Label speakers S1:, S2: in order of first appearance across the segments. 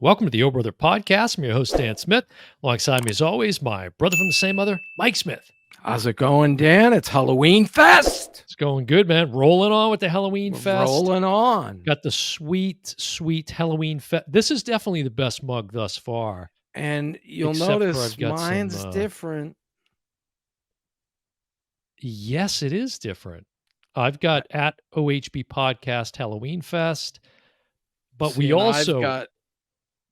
S1: Welcome to the O Brother Podcast. I'm your host, Dan Smith. Alongside me, as always, my brother from the same mother, Mike Smith.
S2: How's it going, Dan? It's Halloween Fest.
S1: It's going good, man. Rolling on with the Halloween Fest.
S2: Rolling on.
S1: Got the sweet Halloween Fest. This is definitely the best mug thus far.
S2: And you'll
S1: Except for
S2: notice
S1: I've got
S2: mine's
S1: some,
S2: different.
S1: Yes, it is different. I've got at OHB Podcast Halloween Fest, but we also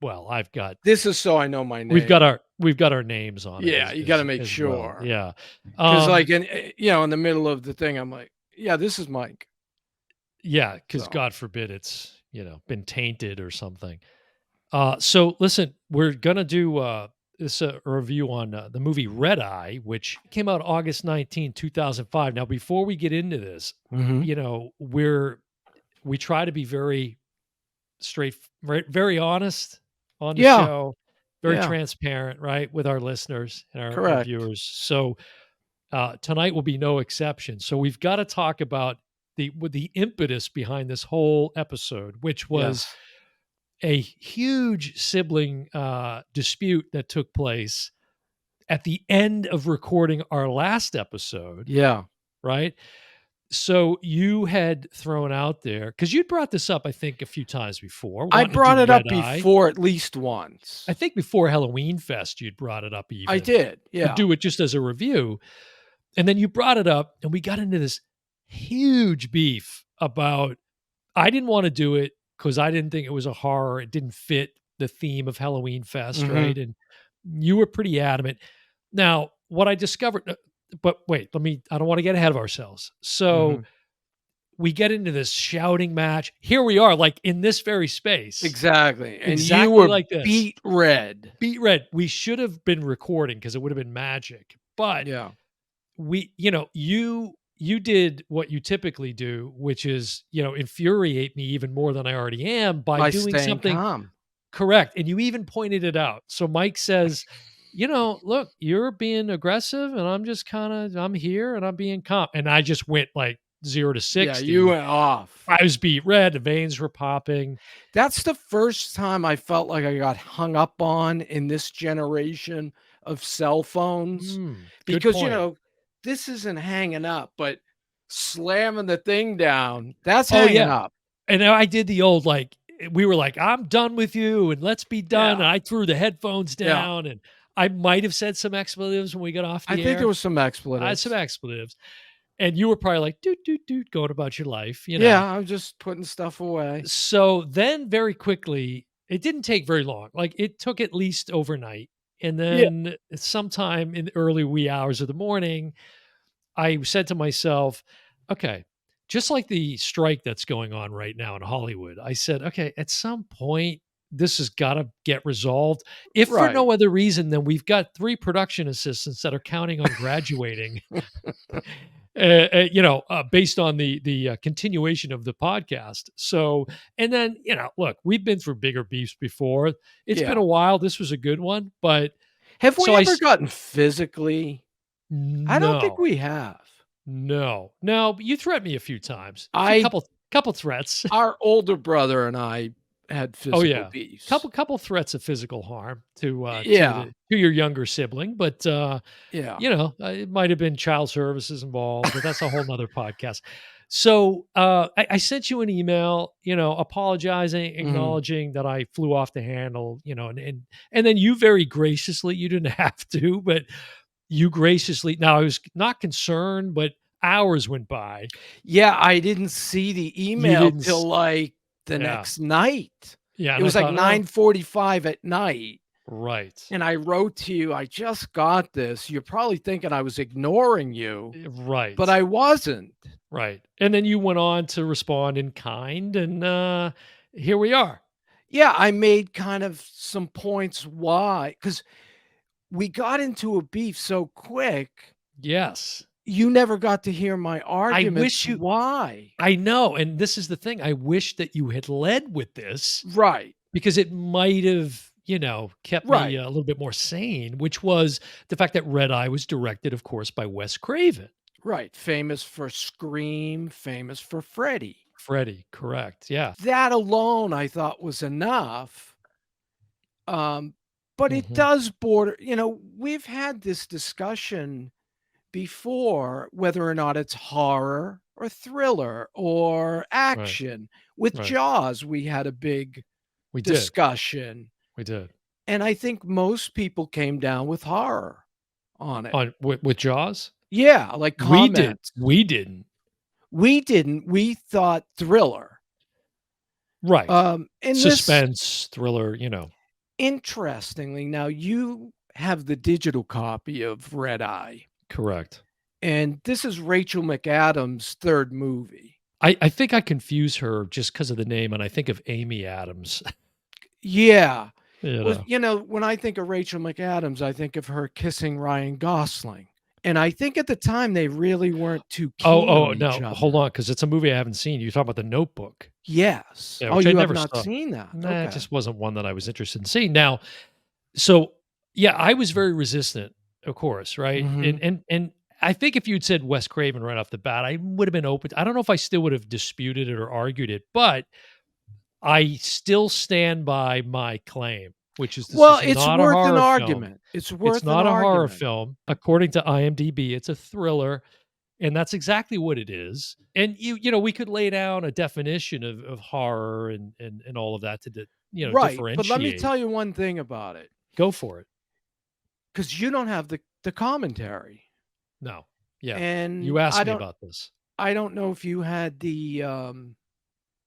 S1: I've got
S2: this is so I know my name.
S1: We've got our names on it.
S2: Yeah, you got to make sure.
S1: Well. Yeah,
S2: because in the middle of the thing, I'm like, yeah, this is Mike.
S1: Yeah, because God forbid it's been tainted or something. So listen, we're gonna do this review on the movie Red Eye, which came out August 19, 2005. Now, before we get into this, we try to be very straight, very honest on the show, very transparent, right, with our listeners and our viewers. So tonight will be no exception. So we've got to talk about the impetus behind this whole episode, which was a huge sibling dispute that took place at the end of recording our last episode.
S2: Yeah.
S1: Right. So you had thrown out there, because you'd brought this up, I think, a few times before.
S2: I brought it up before at least once.
S1: I think before Halloween Fest, you'd brought it up even.
S2: I did, yeah.
S1: To do it just as a review. And then you brought it up, and we got into this huge beef about, I didn't want to do it because I didn't think it was a horror. It didn't fit the theme of Halloween Fest, right? And you were pretty adamant. Now, what I discovered... But wait, I don't want to get ahead of ourselves. So we get into this shouting match. Here we are, like in this very space.
S2: Exactly. And
S1: exactly
S2: you were
S1: like this.
S2: Beat red.
S1: We should have been recording because it would have been magic. But you did what you typically do, which is, infuriate me even more than I already am by doing something
S2: calm.
S1: Correct. And you even pointed it out. So Mike says, look, you're being aggressive and I'm here and I'm being calm. And I just went like 0 to 60.
S2: Yeah, you went off.
S1: I was beat red. The veins were popping.
S2: That's the first time I felt like I got hung up on in this generation of cell phones. Because, this isn't hanging up, but slamming the thing down, that's hanging up.
S1: And I did the old, we were like, I'm done with you and let's be done. And I threw the headphones down and I might have said some expletives when we got off the air.
S2: I think there was some expletives.
S1: I had some expletives. And you were probably like, doot, going about your life.
S2: Yeah, I'm just putting stuff away.
S1: So then very quickly, it didn't take very long. Like it took at least overnight. And then sometime in the early wee hours of the morning, I said to myself, okay, just like the strike that's going on right now in Hollywood, I said, okay, at some point, this has got to get resolved. If for no other reason than we've got 3 production assistants that are counting on graduating, based on the continuation of the podcast. So, and then, look, we've been through bigger beefs before. It's been a while. This was a good one, but
S2: have we ever gotten physically?
S1: No.
S2: I don't think we have.
S1: No, you threatened me a few times. A couple threats.
S2: Our older brother and I had physical beefs.
S1: Couple threats of physical harm to your younger sibling, but it might have been child services involved, but that's a whole nother podcast. So I sent you an email, apologizing, acknowledging that I flew off the handle, and then you very graciously, you didn't have to, but you graciously. Now I was not concerned, but hours went by.
S2: Yeah, I didn't see the email till like the next night.
S1: Yeah,
S2: it was like 9:45 at night.
S1: Right.
S2: And I wrote to you, I just got this. You're probably thinking I was ignoring you.
S1: Right.
S2: But I wasn't.
S1: Right. And then you went on to respond in kind, and here we are.
S2: Yeah, I made kind of some points why, because we got into a beef so quick.
S1: Yes.
S2: You never got to hear my argument.
S1: I wish
S2: why.
S1: I know. And this is the thing. I wish that you had led with this.
S2: Right.
S1: Because it might have, kept me a little bit more sane, which was the fact that Red Eye was directed, of course, by Wes Craven.
S2: Right. Famous for Scream, famous for Freddy.
S1: Freddy, correct. Yeah.
S2: That alone, I thought, was enough Um, but it
S1: Mhm.
S2: does border, we've had this discussion before whether or not it's horror or thriller or
S1: Right.
S2: action. With
S1: Right.
S2: Jaws, we had a big
S1: We did.
S2: discussion,
S1: We did.
S2: and I think most people came down with horror on it.
S1: On with Jaws?
S2: Yeah, like
S1: We did.
S2: comments.
S1: We didn't.
S2: We didn't. We thought thriller.
S1: Right.
S2: In this,
S1: Suspense, thriller,
S2: interestingly, now you have the digital copy of Red Eye,
S1: Correct.
S2: and this is Rachel McAdams' 3rd movie.
S1: I think I confuse her just because of the name, and I think of Amy Adams.
S2: Yeah.
S1: You
S2: Well,
S1: know?
S2: when I think of Rachel McAdams, I think of her kissing Ryan Gosling, and I think at the time they really weren't too keen
S1: Oh,
S2: on each
S1: no, hold
S2: other.
S1: on, because it's a movie I haven't seen. You're talking about The Notebook.
S2: Yes.
S1: Yeah,
S2: Oh,
S1: which I
S2: you have
S1: never
S2: not
S1: saw.
S2: seen that.
S1: Nah, it
S2: Okay.
S1: just wasn't one that I was interested in seeing. Now, so, yeah, I was very resistant, of course, right?
S2: Mhm.
S1: And I think if you'd said Wes Craven right off the bat, I would have been open. I don't know if I still would have disputed it or argued it, but I still stand by my claim, which is this
S2: Well,
S1: is
S2: it's
S1: not a
S2: worth an
S1: horror film.
S2: argument. It's
S1: It's
S2: worth an
S1: not a horror
S2: argument.
S1: film. According to IMDb, it's a thriller, and that's exactly what it is. And we could lay down a definition of horror and all of that to
S2: Right, but let me
S1: differentiate.
S2: tell you one thing about it,
S1: Go for it.
S2: because you don't have the commentary,
S1: No. Yeah.
S2: and
S1: You asked me about this.
S2: I don't know if you had the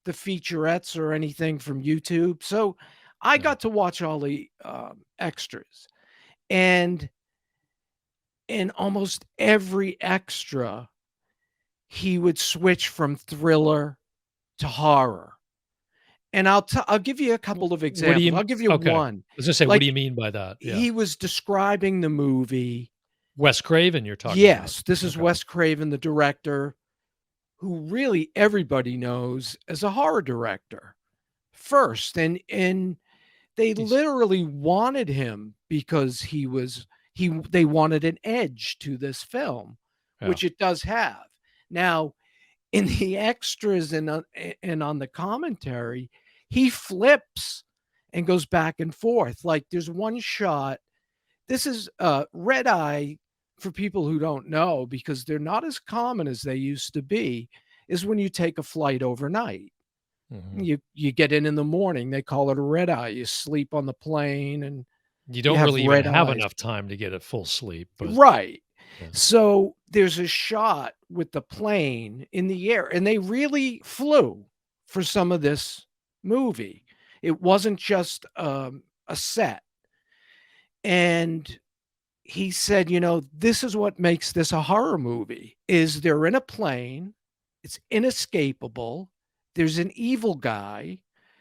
S2: featurettes or anything from YouTube. So I
S1: No.
S2: got to watch all the extras, and in almost every extra, he would switch from thriller to horror. And I'll give you a couple of
S1: What do
S2: examples.
S1: you
S2: I'll give you
S1: okay. I
S2: one.
S1: was gonna say, what do you
S2: Like,
S1: mean by that? Yeah.
S2: he was describing the movie.
S1: Wes Craven you're talking about.
S2: Yes, this is
S1: Okay.
S2: Wes Craven, the director, who really everybody knows as a horror director first, and they
S1: He's
S2: literally wanted him because they wanted an edge to this film,
S1: yeah.
S2: which it does have. Now, in the extras and on the commentary, he flips and goes back and forth. Like, there's one shot. This is Red Eye, for people who don't know, because they're not as common as they used to be, is when you take a flight overnight.
S1: Mhm.
S2: You get in the morning, they call it a red eye. You sleep on the plane and
S1: You
S2: you
S1: don't
S2: have
S1: really even
S2: red
S1: have
S2: eyes.
S1: enough time to get a full sleep, but
S2: Right.
S1: yeah.
S2: So there's a shot with the plane in the air, and they really flew for some of this movie. It wasn't just a set. And he said, this is what makes this a horror movie is they're in a plane, it's inescapable, there's an evil guy,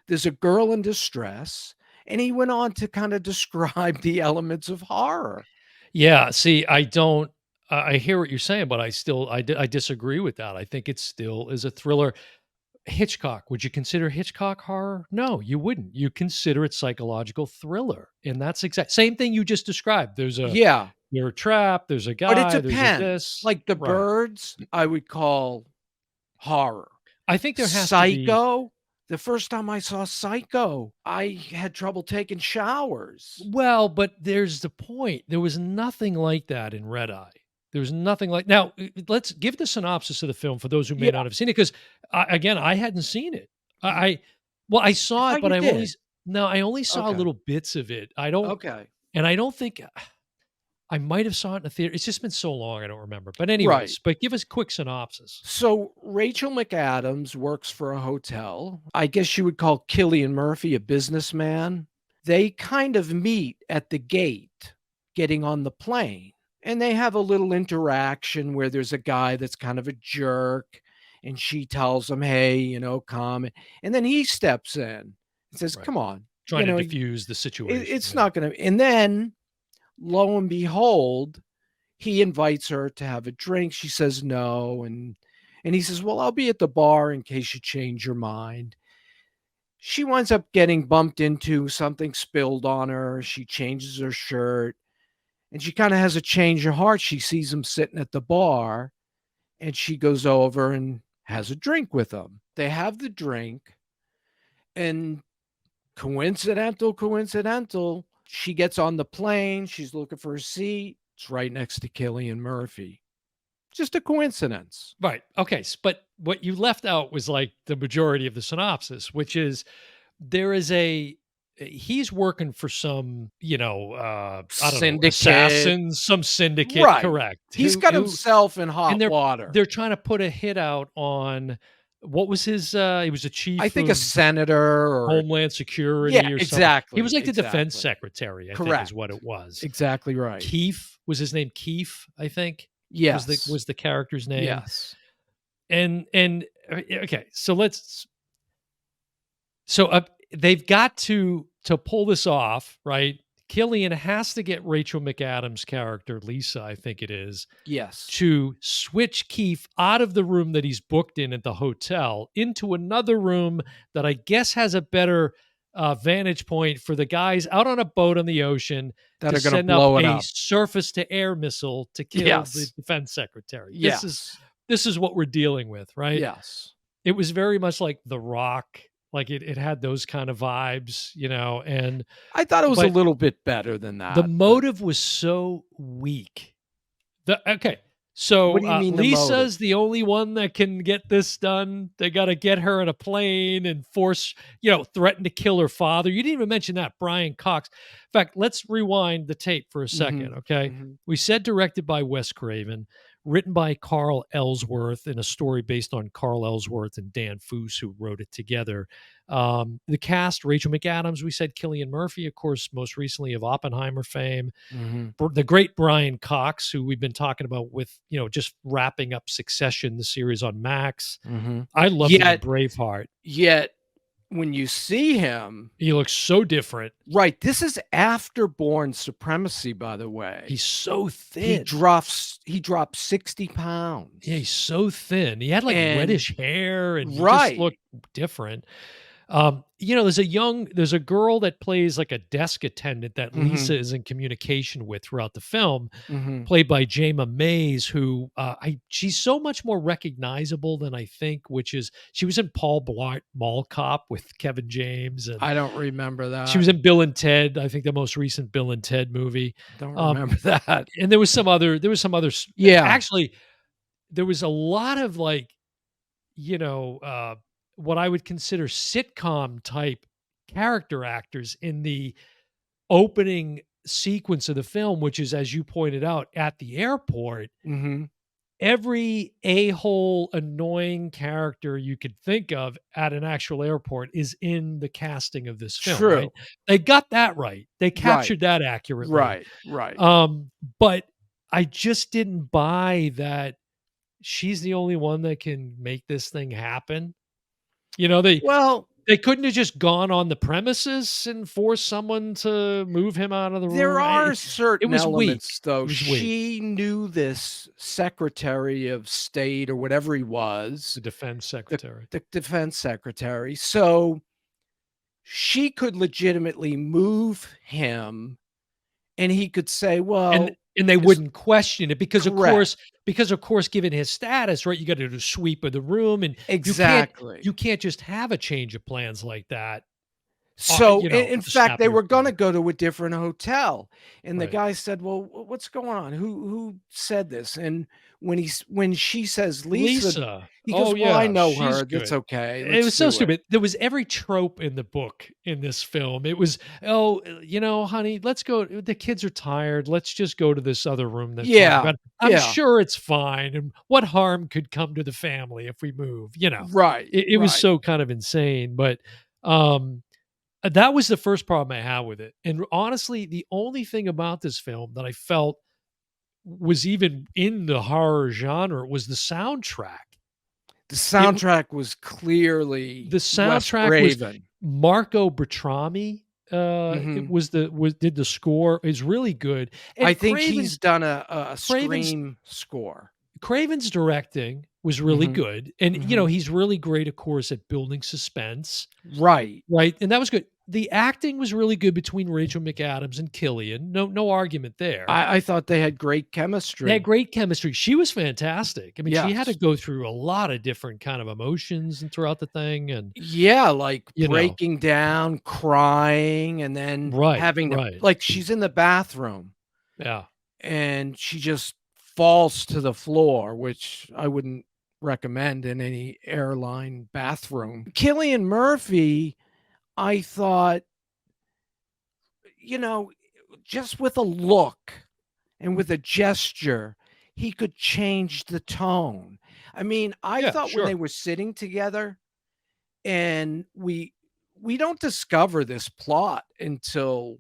S2: there's a girl in distress, and he went on to kind of describe the elements of horror.
S1: Yeah, see, I don't I hear what you're saying, but I disagree with that. I think it still is a thriller. Hitchcock, would you consider Hitchcock horror? No, you wouldn't. You consider it psychological thriller, and that's exact same thing you just described.
S2: Yeah,
S1: You're trapped, there's a
S2: but it
S1: guy, there's a
S2: depends.
S1: this.
S2: Like The
S1: Right.
S2: Birds, I would call horror.
S1: I think there has to be
S2: Psycho, the first time I saw Psycho, I had trouble taking showers.
S1: well, but there's the point. There was nothing like that in Red Eye. There was nothing like now, let's give the synopsis of the film for those who may
S2: Yeah,
S1: not have seen it, 'cause again, I hadn't seen it. I well, I
S2: I
S1: saw it,
S2: thought
S1: but
S2: you
S1: I only
S2: did.
S1: s no, I only saw
S2: Okay,
S1: little bits of it.
S2: okay.
S1: I don't think I might have saw it in a theater. It's just been so long, I don't remember. But
S2: Right.
S1: anyways, but give us a quick synopsis.
S2: So Rachel McAdams works for a hotel. I guess you would call Cillian Murphy a businessman. They kind of meet at the gate getting on the plane, and they have a little interaction where there's a guy that's kind of a jerk, and she tells him, "Hey, come." And then he steps in and says,
S1: Right.
S2: "Come on,
S1: Trying to diffuse the situation.
S2: it's
S1: Yeah.
S2: not gonna." And then lo and behold, he invites her to have a drink. She says no, and he says, "Well, I'll be at the bar in case you change your mind." She winds up getting bumped into, something spilled on her. She changes her shirt, and she kinda has a change of heart. She sees him sitting at the bar, and she goes over and has a drink with him. They have the drink, and Coincidental. She gets on the plane. She's looking for a seat. It's right next to Cillian Murphy. Just a coincidence.
S1: Right. Okay. But what you left out was like the majority of the synopsis, which is there is he's working for some, I don't know,
S2: Syndicate.
S1: assassins, some syndicate,
S2: Right.
S1: correct.
S2: He's got
S1: Who
S2: himself in
S1: and
S2: hot water.
S1: they're trying to put a hit out on what was his he was a
S2: I
S1: chief
S2: think a
S1: of
S2: senator or
S1: Homeland
S2: yeah,
S1: Security or something. He was
S2: exactly,
S1: like the defense
S2: exactly.
S1: secretary, I think is
S2: Correct.
S1: what it was.
S2: Exactly right.
S1: Keefe was his name. Keefe, I think,
S2: Yes.
S1: was the character's name.
S2: Yes.
S1: And okay, they've got to pull this off, right? Cillian has to get Rachel McAdams' character, Lisa, I think it is,
S2: Yes.
S1: to switch Keefe out of the room that he's booked in at the hotel into another room that I guess has a better vantage point for the guys out on a boat on the ocean
S2: that
S1: to
S2: are going to
S1: send up
S2: blow it
S1: a
S2: up.
S1: surface-to-air missile to kill the
S2: Yes.
S1: defense secretary.
S2: Yes.
S1: This is what we're dealing with, right?
S2: Yes.
S1: It was very much like The Rock. Like it had those kind of vibes, and
S2: I thought it was a little bit better than that.
S1: The motive was so weak. So
S2: what do you mean
S1: Lisa's the only one that can get this done. They got to get her in a plane and threaten to kill her father. You didn't even mention that, Brian Cox. In fact, let's rewind the tape for a second, okay?
S2: Mm-hmm.
S1: We said directed by Wes Craven, written by Carl Ellsworth in a story based on Carl Ellsworth and Dan Foose, who wrote it together. The cast, Rachel McAdams, we said Cillian Murphy, of course, most recently of Oppenheimer fame.
S2: Mm-hmm.
S1: The great Brian Cox, who we've been talking about with, just wrapping up Succession, the series on Max.
S2: Mm-hmm.
S1: I love him in Braveheart.
S2: Yet, when you see him,
S1: he looks so different.
S2: Right. This is after Bourne Supremacy, by the way.
S1: He's so thin.
S2: He dropped 60 pounds.
S1: Yeah, he's so thin. He had like reddish hair and he just looked different. There's a girl that plays like a desk attendant that Lisa is in communication with throughout the film, played by Jamea Mays, who she's so much more recognizable than I think, which is she was in Paul Blart Mall Cop with Kevin James. And
S2: I don't remember that.
S1: She was in Bill and Ted, I think the most recent Bill and Ted movie.
S2: Don't remember that.
S1: And there was some other,
S2: yeah.
S1: Actually, there was a lot of like, what I would consider sitcom type character actors in the opening sequence of the film, which is, as you pointed out, at the airport.
S2: Mm-hmm.
S1: Every a-hole annoying character you could think of at an actual airport is in the casting of this film.
S2: True.
S1: Right? They got that right. They captured that accurately.
S2: Right.
S1: But I just didn't buy that she's the only one that can make this thing happen. They couldn't have just gone on the premises and forced someone to move him out of the room.
S2: There are certain elements, though.
S1: She
S2: knew this Secretary of State or whatever he was.
S1: The defense secretary.
S2: The defense secretary. So she could legitimately move him and he could say, well...
S1: And they wouldn't question it because of course, given his status, right, you got to do a sweep of the room and you can't just have a change of plans like that.
S2: So in fact, they were going to go to a different hotel. And the guy said, well, what's going on? Who said this? And when she says Lisa, he goes, well, I know her. That's okay.
S1: It was so stupid. There was every trope in the book in this film. It was, honey, let's go. The kids are tired. Let's just go to this other room. I'm sure it's fine. And what harm could come to the family if we move?
S2: Right.
S1: It was so kind of insane. But that was the first problem I had with it. And honestly, the only thing about this film that I felt was even in the horror genre was the soundtrack.
S2: The soundtrack was clearly
S1: the soundtrack was Marco Bertrami. Did the score is really good. And
S2: I think he's done a Scream score.
S1: Craven's directing was really good. And, he's really great, of course, at building suspense.
S2: Right.
S1: And that was good. the acting was really good between Rachel McAdams and Cillian. No argument there.
S2: I thought they had great
S1: They had
S2: chemistry.
S1: great chemistry. She was fantastic. I mean, she had to
S2: Yes.
S1: go through a lot of different kind of emotions and throughout the thing, and
S2: Yeah, like
S1: you know.
S2: breaking down, crying, and then
S1: Right,
S2: having to
S1: right.
S2: like, she's in the bathroom,
S1: Yeah.
S2: and she just falls to the floor, which I wouldn't recommend in any airline bathroom. Cillian Murphy, I thought, you know, just with a look and with a gesture, he could change the tone. I mean, I
S1: Yeah,
S2: thought when they
S1: sure.
S2: were sitting together and we don't discover this plot until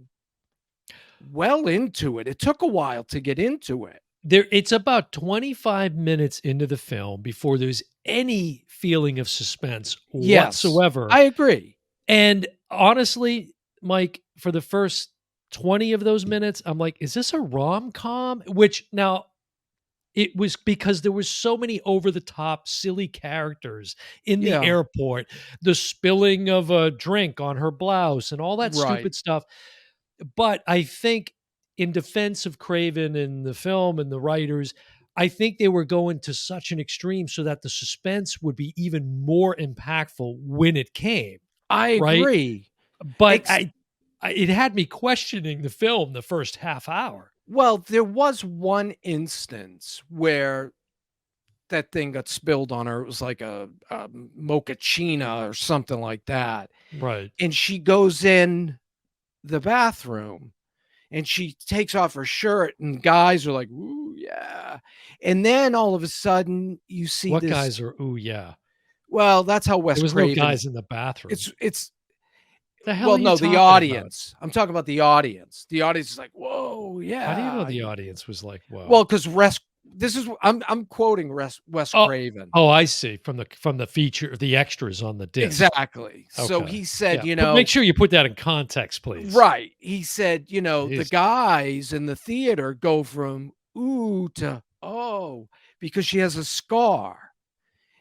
S2: well into it. It took a while to get into it.
S1: It's about 25 minutes into the film before there's any feeling of suspense
S2: Yes,
S1: whatsoever.
S2: I agree.
S1: And honestly, Mike, for the first 20 of those minutes, I'm like, "Is this a rom-com?" Which now it was because there was so many over the top silly characters in the
S2: Yeah,
S1: airport, the spilling of a drink on her blouse and all that
S2: right.
S1: stupid stuff. But I think in defense of Craven and the film and the writers, I think they were going to such an extreme so that the suspense would be even more impactful when it came,
S2: I
S1: right?
S2: agree.
S1: But
S2: Ex
S1: it had me questioning the film the first half hour.
S2: Well, there was one instance where that thing got spilled on her. It was like a mochaccino or something like that,
S1: Right.
S2: and she goes in the bathroom and she takes off her shirt and guys are like, "Ooh, yeah." And then all of a sudden you see
S1: What
S2: this
S1: guys are ooh, yeah.
S2: well, that's how
S1: There
S2: Wes
S1: was no
S2: Craven
S1: guys in the bathroom.
S2: it's
S1: The hell
S2: well,
S1: are you
S2: no, the
S1: talking about?
S2: audience. I'm talking about the audience. The audience is like, "Whoa,
S1: How do you know
S2: yeah."
S1: the audience was like, "Whoa"?
S2: Well, because this is I'm quoting Wes
S1: Oh,
S2: Craven.
S1: oh, I see, from the feature the extras on the disc.
S2: Exactly. So
S1: Okay.
S2: he said,
S1: Yeah, make sure you put that in context, please.
S2: right. He said, the
S1: Jeez.
S2: guys in the theater go from ooh to oh because she has a scar.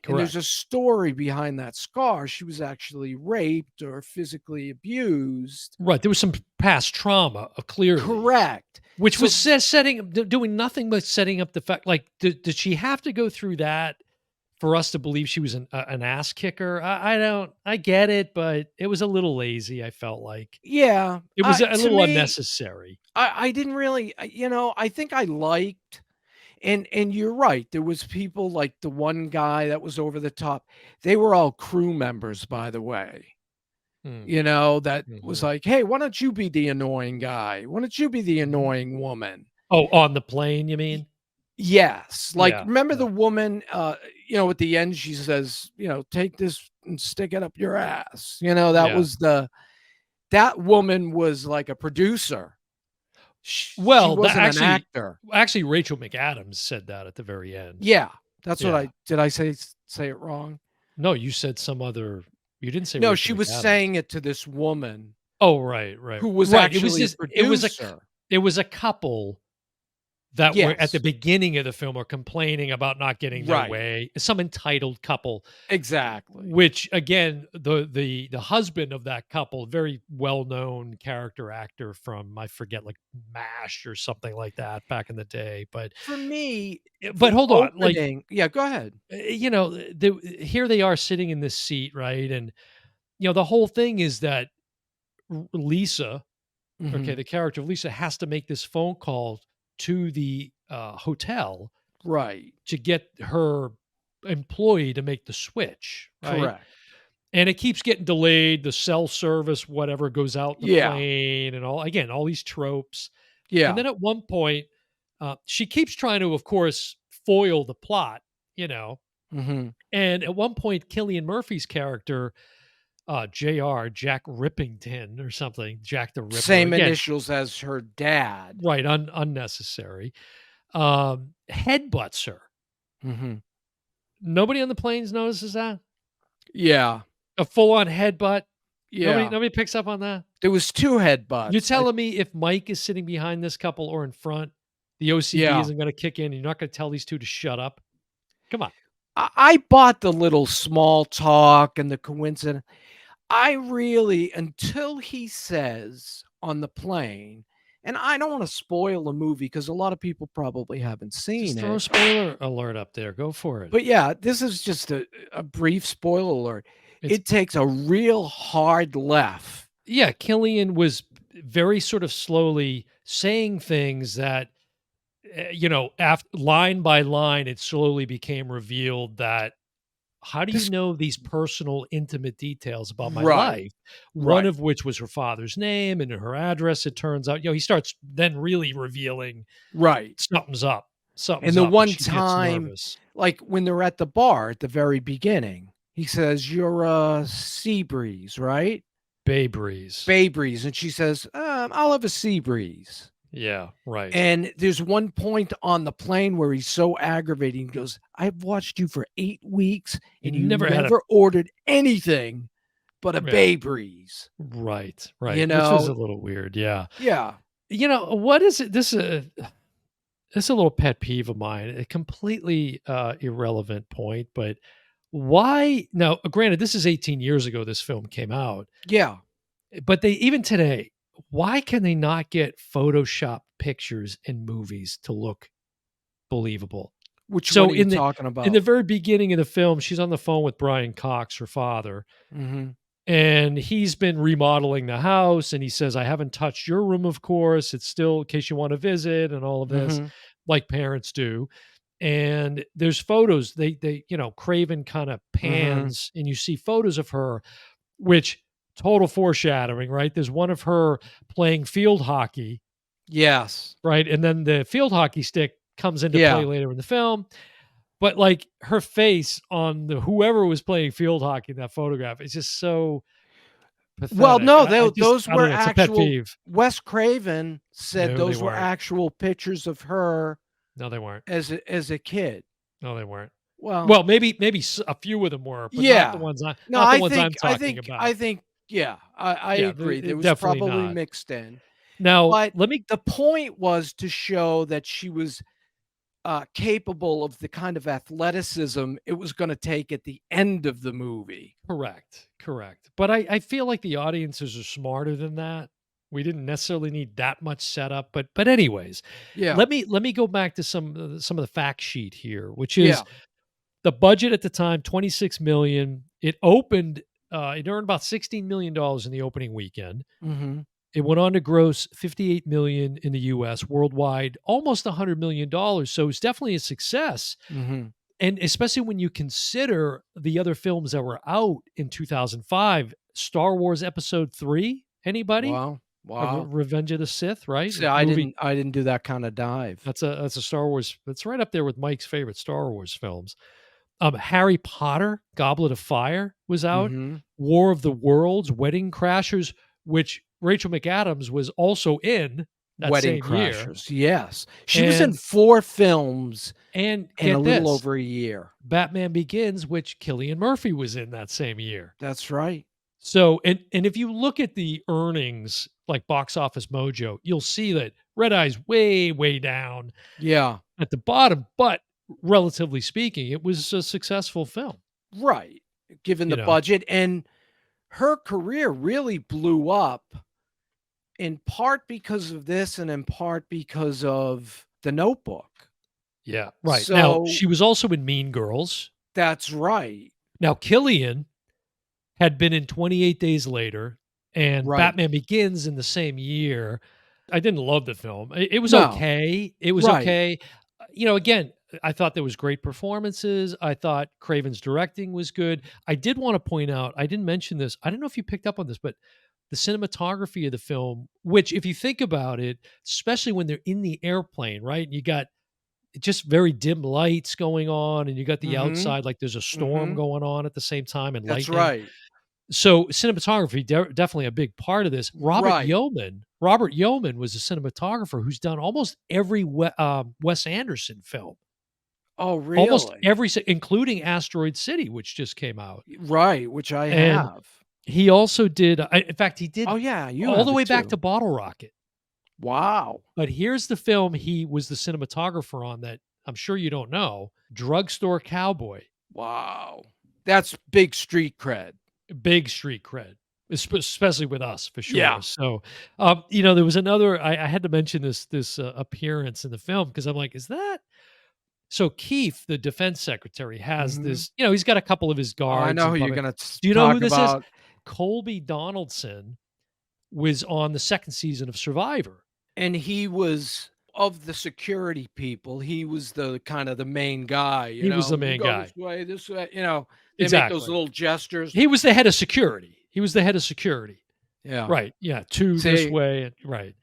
S2: And there's a
S1: Correct.
S2: story behind that scar. She was actually raped or physically abused.
S1: Right, there was some past trauma, clearly,
S2: Correct.
S1: which
S2: So
S1: was setting doing nothing but setting up the fact like, did she have to go through that for us to believe she was an ass kicker? I don't I get it, but it was a little lazy, I felt like.
S2: yeah,
S1: It was a
S2: to
S1: little
S2: me,
S1: unnecessary.
S2: I didn't really, I think I liked, and you're right. There was people like the one guy that was over the top. They were all crew members, by the way.
S1: Mm,
S2: That was
S1: mhm.
S2: like, hey, why don't you be the annoying guy? Why don't you be the
S1: Mhm.
S2: annoying woman?
S1: Oh, on the plane, you
S2: Y-
S1: mean?
S2: yes. Like,
S1: Yeah,
S2: remember
S1: yeah,
S2: the woman, at the end, she says, take this and stick it up your ass.
S1: yeah.
S2: That woman was like a producer. She
S1: Well, that
S2: wasn't an actor.
S1: actually, Rachel McAdams said that at the very end.
S2: Yeah. That's what
S1: Yeah.
S2: did I say it wrong?
S1: No, you said some other you didn't say
S2: No, she
S1: Rachel
S2: was
S1: McAdams.
S2: saying it to this woman
S1: Oh, right, right.
S2: who was
S1: Right, it was
S2: actually a
S1: just
S2: producer.
S1: it was a couple that were at the
S2: Yes.
S1: beginning of the film are complaining about not getting their
S2: Right.
S1: way. Some entitled couple,
S2: Exactly.
S1: which again, the husband of that couple, very well-known character actor from, I forget, like MASH or something like that back in the day,
S2: For me,
S1: but
S2: the
S1: hold on, like,
S2: opening yeah, go ahead.
S1: here they are sitting in this seat, right? And, the whole thing is that Lisa, okay,
S2: Mhm.
S1: the character of Lisa has to make this phone call to the hotel
S2: Right.
S1: to get her employee to make the switch, right?
S2: Correct.
S1: And it keeps getting delayed. The cell service, whatever, goes out in the
S2: Yeah.
S1: plane, and all these tropes. And
S2: Yeah.
S1: then at one point, she keeps trying to, of course, foil the plot, you know.
S2: Mhm.
S1: And at one point, Killian Murphy's character, JR, Jack Rippington or something, Jack the Ripper,
S2: Same
S1: again,
S2: initials as her dad.
S1: right, unnecessary, headbutts her.
S2: Mhm.
S1: Nobody on the planes notices that?
S2: Yeah.
S1: A full-on headbutt?
S2: Yeah.
S1: Nobody picks up on that?
S2: There was 2
S1: You're
S2: headbutts.
S1: telling me if Mike is sitting behind this couple or in front, the OCD
S2: Yeah.
S1: isn't gonna kick in, you're not gonna tell these 2 to shut up? Come on.
S2: I bought the little small talk and the coincidence. I really until he says on the plane, and I don't wanna spoil a movie because a lot of people probably haven't
S1: Just
S2: seen
S1: throw a
S2: it.
S1: spoiler alert up there. Go for it.
S2: But yeah, this is just a brief spoiler alert.
S1: It's
S2: It takes a real hard left.
S1: Yeah, Cillian was very sort of slowly saying things that, line by line, it slowly became revealed that how do you
S2: This
S1: know these personal, intimate details about my
S2: Right,
S1: life? One
S2: right,
S1: of which was her father's name and her address. It turns out, he starts then really revealing
S2: right.
S1: something's up.
S2: And
S1: Something's
S2: the
S1: up, and
S2: one
S1: she gets
S2: time,
S1: nervous.
S2: like, when they're at the bar at the very beginning, he says, "You're a sea breeze, right?"
S1: Bay Breeze.
S2: "Bay breeze," and she says, I'll have a sea breeze."
S1: Yeah, right.
S2: And there's one point on the plane where he's so aggravating, he goes, "I've watched you for 8 weeks,
S1: You
S2: and you
S1: never had a
S2: never ordered anything but a
S1: Yeah.
S2: Bay breeze."
S1: Right,
S2: You
S1: right, which was
S2: know?
S1: a little weird, yeah.
S2: Yeah.
S1: What is it? This is a little pet peeve of mine, a completely, irrelevant point, but why now, granted, this is 18 years ago this film came out,
S2: Yeah.
S1: but they even today, why can they not get Photoshop pictures in movies to look believable?
S2: Which one
S1: So
S2: are you talking
S1: in the
S2: about?
S1: very beginning of the film, she's on the phone with Brian Cox, her father,
S2: Mhm.
S1: and he's been remodeling the house, and he says, "I haven't touched your room, of course. It's still in case you wanna visit," and all of this,
S2: Mhm.
S1: like parents do. And there's photos, Craven kinda
S2: Mhm.
S1: pans, and you see photos of her, which total foreshadowing, right? There's one of her playing field hockey,
S2: Yes.
S1: right? And then the field hockey stick comes into play
S2: Yeah.
S1: later in the film, but, like, her face on the whoever was playing field hockey in that photograph is just so
S2: Well,
S1: pathetic.
S2: no,
S1: I just
S2: those
S1: I don't
S2: were
S1: know, it's a pet
S2: actual
S1: peeve.
S2: Wes Craven said
S1: No, they
S2: those were
S1: weren't.
S2: actual pictures of her
S1: No, they weren't.
S2: as a kid.
S1: No, they weren't.
S2: Well,
S1: Well, maybe a few of them were, but
S2: yeah. No,
S1: not the ones I'm talking
S2: I
S1: about.
S2: think, yeah, I
S1: Yeah,
S2: agree. There was
S1: definitely
S2: probably
S1: not.
S2: mixed in,
S1: Now,
S2: but
S1: let me
S2: the point was to show that she was, capable of the kind of athleticism it was gonna take at the end of the movie.
S1: Correct, correct. But I feel like the audiences are smarter than that. We didn't necessarily need that much setup, but anyways,
S2: Yeah,
S1: let me go back to some of the fact sheet here, which is
S2: yeah,
S1: the budget at the time, 26 million. It earned about $16 million in the opening weekend.
S2: mhm,
S1: It went on to gross 58 million in the US, worldwide, almost $100 million. So it's definitely a success.
S2: mhm.
S1: And especially when you consider the other films that were out in 2005, Star Wars Episode 3, anybody?
S2: Wow, wow.
S1: Revenge of the Sith, right?
S2: See,
S1: A movie
S2: I didn't do that kinda dive.
S1: that's a Star Wars, it's right up there with Mike's favorite Star Wars films. Harry Potter, Goblet of Fire was out.
S2: Mhm.
S1: War of the Worlds, Wedding Crashers, which Rachel McAdams was also in that
S2: Wedding
S1: same year.
S2: Crashers, yes. She was in
S1: And
S2: 4 films in a
S1: get
S2: little
S1: this,
S2: over a year.
S1: Batman Begins, which Cillian Murphy was in that same year.
S2: That's right.
S1: So, and if you look at the earnings, like Box Office Mojo, you'll see that Red Eye's way, way down
S2: Yeah,
S1: at the bottom, but relatively speaking, it was a successful film,
S2: right, given
S1: you
S2: the
S1: know?
S2: budget, and her career really blew up in part because of this and in part because of The Notebook.
S1: Yeah, right. Now,
S2: So
S1: she was also in Mean Girls.
S2: that's right,
S1: Now, Killian had been in 28 Days Later and
S2: right.
S1: Batman Begins in the same year. I didn't love the film. It was
S2: No,
S1: okay. It was
S2: right.
S1: okay. Again, I thought there was great performances. I thought Craven's directing was good. I did want to point out, I didn't mention this. I don't know if you picked up on this, but the cinematography of the film, which if you think about it, especially when they're in the airplane, right? You got just very dim lights going on, and you got the
S2: Mhm,
S1: outside like there's a storm
S2: mhm.
S1: going on at the same time and
S2: That's
S1: lightning.
S2: right.
S1: So cinematography definitely a big part of this.
S2: Right.
S1: Robert Yeoman was a cinematographer who's done almost every Wes Anderson film,
S2: Oh,
S1: almost
S2: really?
S1: every, including Asteroid City, which just came out.
S2: Right, which I
S1: And
S2: have.
S1: he also did, in fact, he did
S2: Oh, yeah, you
S1: all
S2: have
S1: the
S2: it
S1: way back
S2: too.
S1: to Bottle Rocket.
S2: Wow.
S1: But here's the film he was the cinematographer on that I'm sure you don't know: Drugstore Cowboy.
S2: Wow. That's big street cred.
S1: Big street cred. especially with us for
S2: Yeah.
S1: sure. So, there was another. I had to mention this appearance in the film because I'm like, is that so? Keith, the defense secretary, has
S2: Mhm.
S1: this. He's got a couple of his
S2: Oh, I
S1: guards
S2: know
S1: and
S2: who you're
S1: puppet.
S2: gonna
S1: Do you know who
S2: talk
S1: this is?
S2: about.
S1: Colby Donaldson was on the second season of Survivor.
S2: And he was of the security people, he was the kind of the main guy,
S1: He was the
S2: "You
S1: main
S2: go
S1: guy.
S2: this way," they make those
S1: Exactly.
S2: little gestures.
S1: He was the head of security. He was the head of security.
S2: Yeah.
S1: Right. Yeah. Two this
S2: See,
S1: way. Right.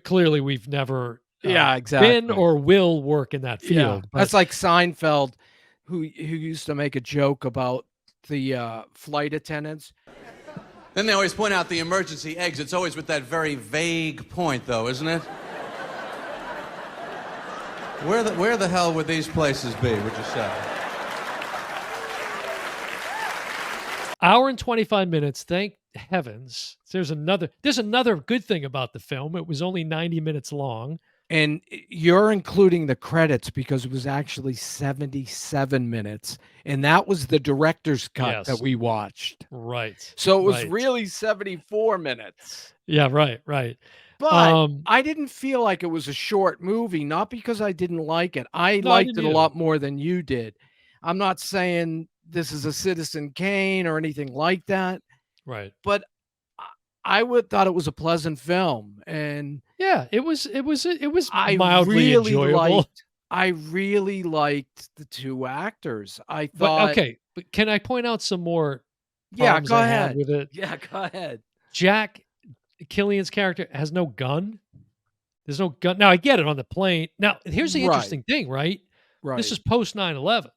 S1: Clearly, we've never
S2: yeah,
S1: been
S2: exactly.
S1: or will work in that
S2: Yeah,
S1: field. But
S2: that's like Seinfeld, who used to make a joke about the, flight attendants.
S3: Then they always point out the emergency exits, always with that very vague point, though, isn't it? Where the hell would these places be, would you say?
S1: hour and 25 minutes, thank heavens. There's another good thing about the film. It was only 90 minutes long.
S2: And you're including the credits because it was actually 77 minutes, and that was the director's cut that we watched.
S1: Right.
S2: So it was really 74 minutes.
S1: Yeah, right.
S2: But I didn't feel like it was a short movie, not because I didn't like it. I liked it a lot more than you did. I'm not saying this is a Citizen Kane or anything like that.
S1: Right.
S2: But I thought it was a pleasant film, and
S1: yeah, it was mildly enjoyable.
S2: I really liked the two actors. I thought,
S1: but can I point out some more
S2: problems
S1: I had with it?
S2: Yeah, go ahead.
S1: Jack, Cillian's character, has no gun. There's no gun. Now I get it on the plane. Now here's the interesting thing, right? This is post 9/11,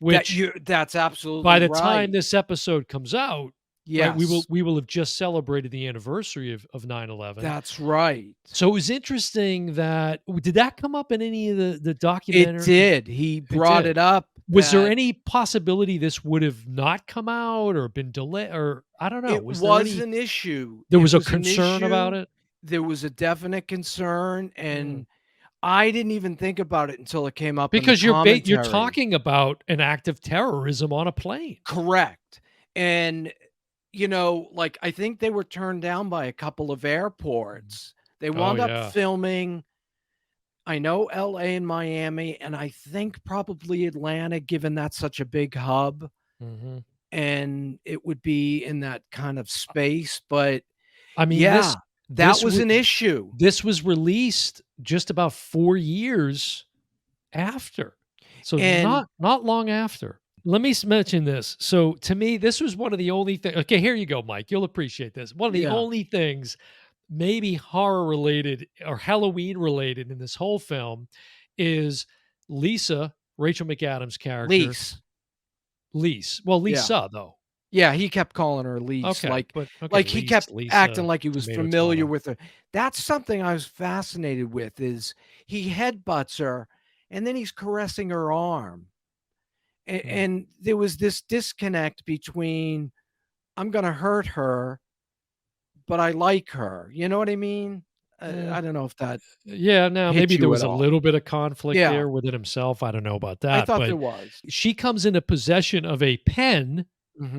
S1: which
S2: that's absolutely
S1: by the time this episode comes out,
S2: yes,
S1: right, we will have just celebrated the anniversary of 9/11.
S2: That's right.
S1: So it was interesting that did that come up in any of the documentary?
S2: It did. He brought it up.
S1: Was there any possibility this would have not come out or been delayed, or I don't know?
S2: It was an issue.
S1: There was a concern about it?
S2: There was a definite concern, and I didn't even think about it until it came up
S1: because
S2: in the commentary.
S1: you're talking about an act of terrorism on a plane.
S2: Correct. And like I think they were turned down by a couple of airports. They wound up filming, I know, LA and Miami, and I think probably Atlanta, given that's such a big hub. And it would be in that kind of space. But
S1: I mean,
S2: that was an issue.
S1: This was released just about 4 years after. So not long after. Let me mention this. So to me, this was one of the only things. Okay, here you go, Mike. You'll appreciate this. One of the only things, maybe horror related or Halloween related in this whole film, is Lisa, Rachel McAdams' character. Lise. Well, Lisa though.
S2: Yeah, he kept calling her Lise.
S1: Okay,
S2: he kept acting like he was familiar with her. That's something I was fascinated with. Is he headbutts her, and then he's caressing her arm. And there was this disconnect between, I'm going to hurt her, but I like her. You know what I mean? I don't know if that.
S1: Yeah, now maybe there was a little bit of conflict there within himself. I don't know about that.
S2: I thought there was.
S1: She comes into possession of a pen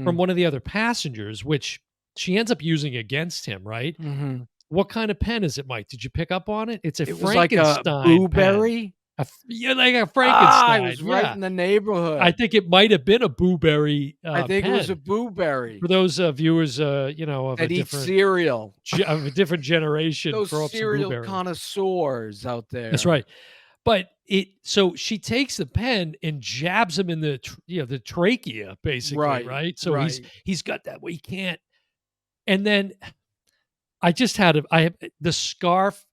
S1: from one of the other passengers, which she ends up using against him, right? What kind of pen is it, Mike? Did you pick up on it? It's a Frankenstein
S2: like a blueberry.
S1: Pen. Like a Frankenstein.
S2: I was right in the neighborhood.
S1: I think it might have been a blueberry.
S2: I think
S1: pen.
S2: It was a blueberry.
S1: For those viewers, of
S2: that eat cereal
S1: of a different generation,
S2: those cereal connoisseurs out there.
S1: That's right. But so she takes the pen and jabs him in the the trachea, basically, right? So he's got that way he can't. And then I just had the scarf.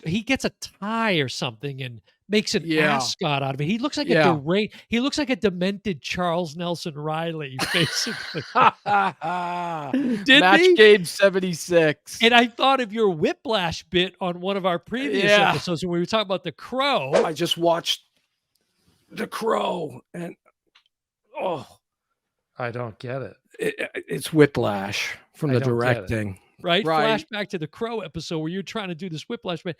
S1: He gets a tie or something and makes an ascot out of it. He looks like he looks like a demented Charles Nelson Riley, basically.
S2: Match Game 76.
S1: And I thought of your Whiplash bit on one of our previous episodes when we were talking about The Crow.
S2: I just watched The Crow and
S1: I don't get it.
S2: It's Whiplash from the directing.
S1: Right? Flashback to the Crow episode where you're trying to do this Whiplash, but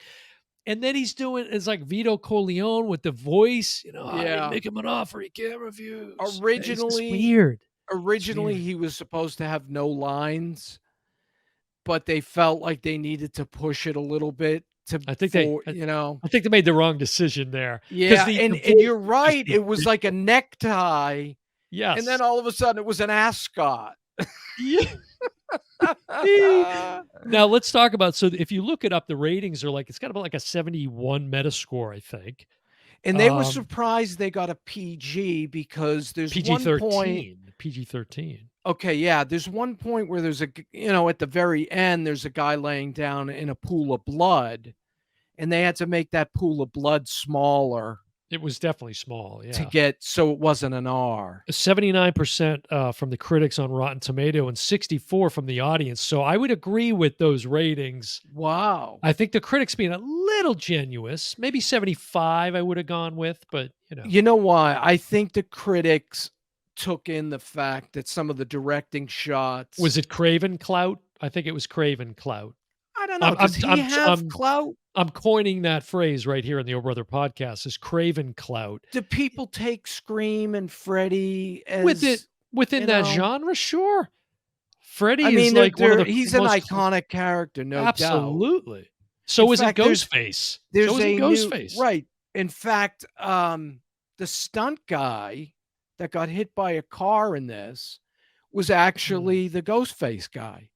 S1: and then he's doing it's like Vito Corleone with the voice, I didn't make him an offer he can't refuse.
S2: Originally,
S1: it's weird.
S2: originally he was supposed to have no lines, but they felt like they needed to push it a little bit
S1: I think they made the wrong decision there.
S2: Yeah, and you're right,
S1: just
S2: it was like a necktie, and then
S1: Yes.
S2: all of a sudden it was an ascot.
S1: Yeah. Now let's talk about, so if you look it up, the ratings are like, it's got about like a 71 Metascore, I think.
S2: And they were surprised they got a PG because there's one point
S1: PG-13.
S2: Okay, yeah, there's one point where there's at the very end, there's a guy laying down in a pool of blood, and they had to make that pool of blood smaller.
S1: It was definitely small, yeah.
S2: To get so it wasn't an R.
S1: 79% from the critics on Rotten Tomato and 64 from the audience. So I would agree with those ratings.
S2: Wow.
S1: I think the critics being a little generous, maybe 75 I would have gone with, but
S2: You know why? I think the critics took in the fact that some of the directing shots.
S1: Was it Craven clout? I think it was Craven clout.
S2: I don't know. Does he have clout?
S1: I'm coining that phrase right here in the Oh Brother podcast, is Craven clout.
S2: Do people take Scream and Freddy as
S1: within that genre? Sure. Freddy
S2: is
S1: like one of the
S2: he's an iconic character, no doubt.
S1: Absolutely. So is it Ghostface.
S2: There's
S1: a Ghostface.
S2: Right. In fact, the stunt guy that got hit by a car in this was actually the Ghostface guy.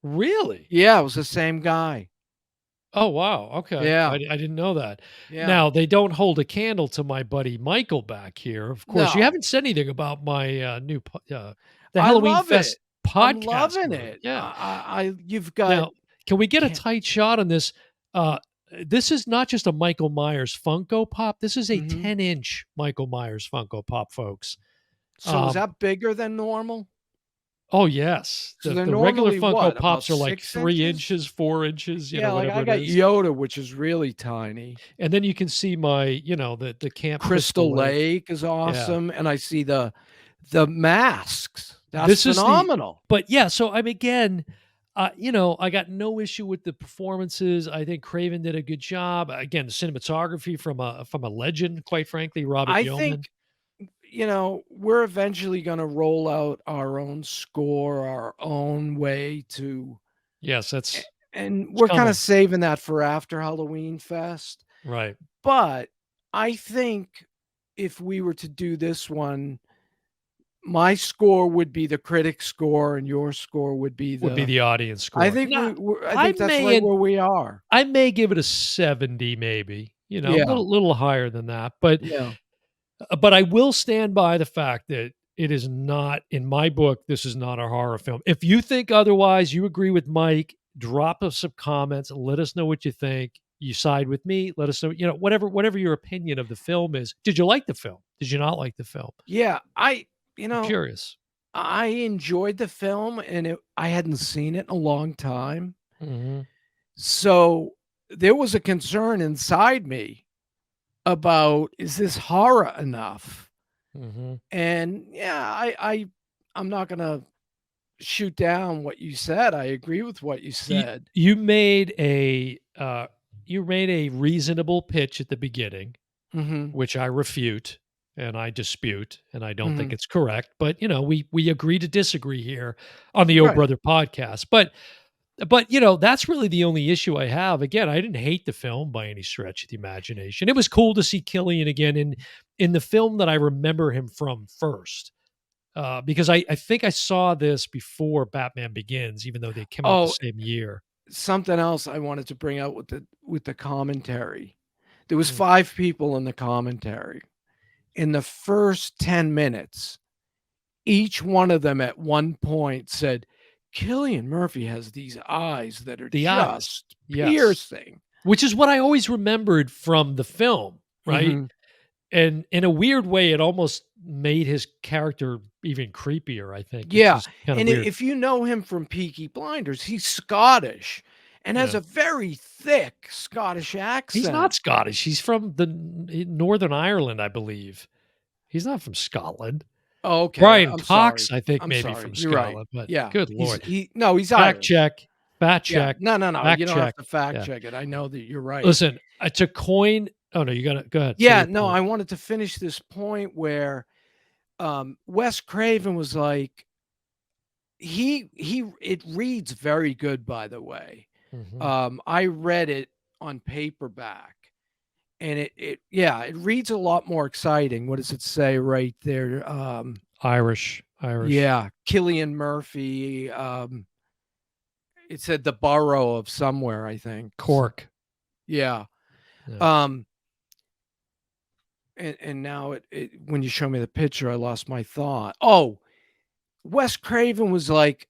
S1: Really?
S2: Yeah, it was the same guy.
S1: Oh, wow. Okay.
S2: Yeah.
S1: I didn't know that.
S2: Yeah.
S1: Now, they don't hold a candle to my buddy Michael back here. Of course, you haven't said anything about my new the Halloween Fest podcast.
S2: I'm loving it.
S1: Yeah.
S2: You've got.
S1: Now, can we get a tight shot on this? This is not just a Michael Myers Funko Pop. This is a 10-inch Michael Myers Funko Pop, folks.
S2: So is that bigger than normal?
S1: Oh, yes.
S2: So
S1: the regular Funko Pops are
S2: about
S1: like 3 inches, 4 inches,
S2: yeah,
S1: whatever
S2: like I got Yoda, which is really tiny.
S1: And then you can see my, the Camp
S2: Crystal Lake is awesome. Yeah. And I see the masks. That's phenomenal.
S1: But yeah, so again, I got no issue with the performances. I think Craven did a good job. Again, the cinematography from a legend, quite frankly, Robert Yeoman.
S2: I think we're eventually going to roll out our own score, our own way to.
S1: Yes,
S2: and we're kind of saving that for after Halloween Fest.
S1: Right.
S2: But I think if we were to do this one, my score would be the critic score and your score would be the
S1: audience score.
S2: I think I think that's right where we are.
S1: I may give it a 70, maybe, a little higher than that, but But I will stand by the fact that it is not, in my book, this is not a horror film. If you think otherwise, you agree with Mike, drop us some comments. Let us know what you think. You side with me. Let us know, whatever your opinion of the film is. Did you like the film? Did you not like the film?
S2: Yeah, I'm
S1: curious.
S2: I enjoyed the film, and I hadn't seen it in a long time.
S1: Mm-hmm.
S2: So there was a concern inside me about, is this horror enough?
S1: Mm-hmm.
S2: And I'm not gonna shoot down what you said. I agree with what you said.
S1: You made a reasonable pitch at the beginning, which I refute and I dispute, and I don't think it's correct. But we agree to disagree here on the Oh Brother podcast. But that's really the only issue I have. Again, I didn't hate the film by any stretch of the imagination. It was cool to see Cillian again in the film that I remember him from first. Because I think I saw this before Batman Begins, even though they came out the same year.
S2: Something else I wanted to bring out with the commentary. There was 5 people in the commentary. In the first 10 minutes, each one of them at one point said, Cillian Murphy has these eyes that are just piercing.
S1: Which is what I always remembered from the film, right? And in a weird way, it almost made his character even creepier, I think.
S2: Yeah, and if you know him from Peaky Blinders, he's Scottish and has a very thick Scottish accent.
S1: He's not Scottish. He's from Northern Ireland, I believe. He's not from Scotland.
S2: Oh, okay.
S1: Brian Cox, I think, maybe from Scotland.
S2: Right.
S1: But
S2: yeah.
S1: Good Lord.
S2: He's Irish.
S1: Fact check.
S2: No.
S1: Fact
S2: You don't
S1: check.
S2: have to fact check it. I know that you're right.
S1: Listen, to coin. Oh, no, you got to go ahead.
S2: Yeah, no, I wanted to finish this point where Wes Craven was like, it reads very good, by the way. I read it on paperback, and it reads a lot more exciting. What does it say right there?
S1: Irish.
S2: Yeah, Cillian Murphy. It said the borough of somewhere, I think.
S1: Cork.
S2: Yeah. And now when you show me the picture, I lost my thought. Oh, Wes Craven was like,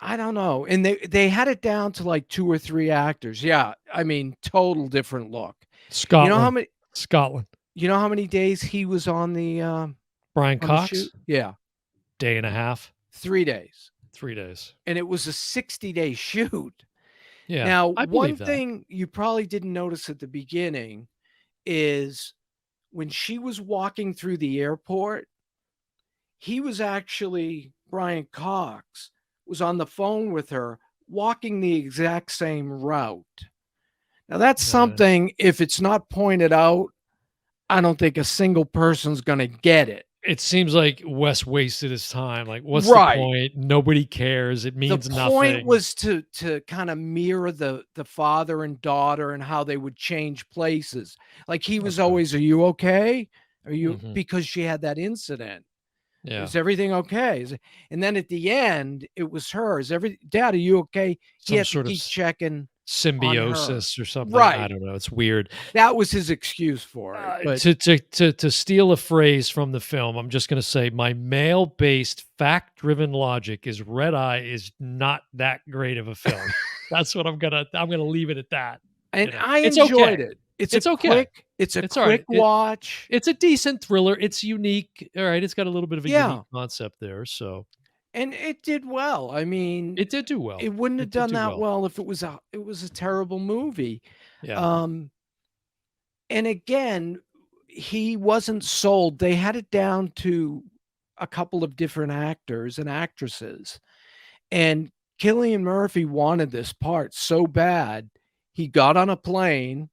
S2: I don't know. And they had it down to like 2 or 3 actors. Yeah. I mean, total different look.
S1: Scotland.
S2: You know how many
S1: Scotland.
S2: You know how many days he was on the
S1: Brian Cox?
S2: Shoot? Yeah.
S1: Day and a half.
S2: 3 days.
S1: 3 days.
S2: And it was a 60-day shoot.
S1: Yeah.
S2: Now,
S1: I
S2: one thing you probably didn't notice at the beginning is when she was walking through the airport, he was actually, Brian Cox was on the phone with her, walking the exact same route. Now, that's something, if it's not pointed out, I don't think a single person's going to get it.
S1: It seems like Wes wasted his time. Like, what's the point? Nobody cares. It means nothing.
S2: The point was to kind of mirror the father and daughter and how they would change places. Like, he was always, "Are you okay? Are you?" Because she had that incident.
S1: Yeah.
S2: Is everything okay? And then at the end, it was her. Dad, are you okay? He had to keep checking.
S1: Symbiosis or something.
S2: Right.
S1: I don't know. It's weird.
S2: That was his excuse for it.
S1: But to steal a phrase from the film, I'm just going to say my male-based, fact-driven logic is Red Eye is not that great of a film. That's what I'm gonna leave it at that.
S2: And I enjoyed it. It's
S1: okay.
S2: It's a quick watch.
S1: It's a decent thriller. It's unique. All right. It's got a little bit of a unique concept there. So.
S2: And it did well. I mean,
S1: it did do well.
S2: It wouldn't have done that well if it was a terrible movie.
S1: Yeah.
S2: And again, he wasn't sold. They had it down to a couple of different actors and actresses. And Cillian Murphy wanted this part so bad, he got on a plane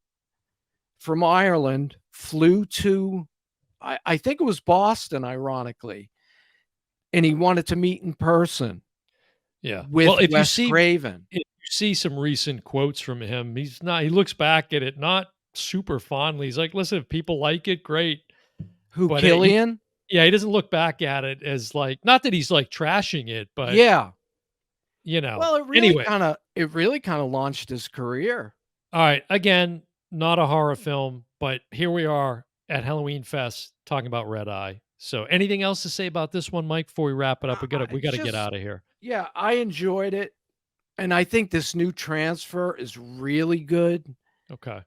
S2: from Ireland, flew to, I think it was Boston, ironically. And he wanted to meet in person.
S1: Yeah.
S2: With Wes Craven.
S1: If you see some recent quotes from him, he looks back at it not super fondly. He's like, listen, if people like it, great.
S2: Who, Cillian?
S1: He doesn't look back at it as like, not that he's like trashing it, but you know.
S2: Well, it really kind of launched his career.
S1: All right. Again, not a horror film, but here we are at Halloween Fest talking about Red Eye. So anything else to say about this one, Mike, before we wrap it up? We got to get out of here.
S2: Yeah, I enjoyed it. And I think this new transfer is really good.
S1: Okay.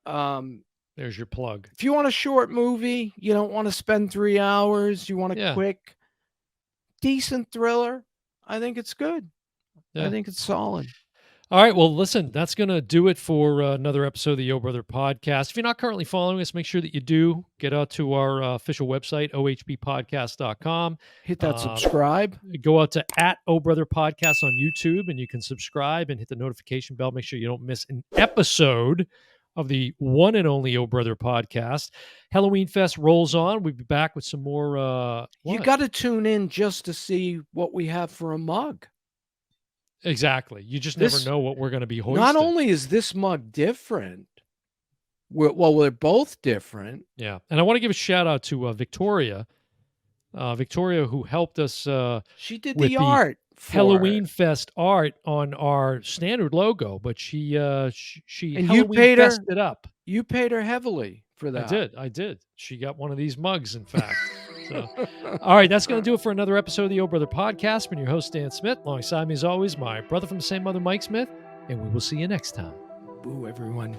S1: There's your plug.
S2: If you want a short movie, you don't want to spend 3 hours, you want a quick, decent thriller, I think it's good. Yeah. I think it's solid.
S1: All right. Well, listen, that's going to do it for another episode of the Yo Brother podcast. If you're not currently following us, make sure that you do. Get out to our official website, ohbpodcast.com.
S2: Hit that subscribe.
S1: Go out to @OBrotherPodcast on YouTube, and you can subscribe and hit the notification bell. Make sure you don't miss an episode of the one and only Yo Brother podcast. Halloween Fest rolls on. We'll be back with some more.
S2: You got to tune in just to see what we have for a mug.
S1: Exactly. You just never know what we're going to be hoisting.
S2: Not only is this mug different, we're both different.
S1: Yeah. And I want to give a shout out to Victoria. Victoria, who helped us.
S2: She did the art.
S1: Halloween Fest art on our standard logo, but she and
S2: Halloween
S1: Fested it up.
S2: You paid her heavily for that.
S1: I did. She got one of these mugs, in fact. So, all right, that's going to do it for another episode of the Yo Brother podcast. I've been your host, Dan Smith. Alongside me, as always, my brother from the same mother, Mike Smith, and we will see you next time.
S2: Boo, everyone.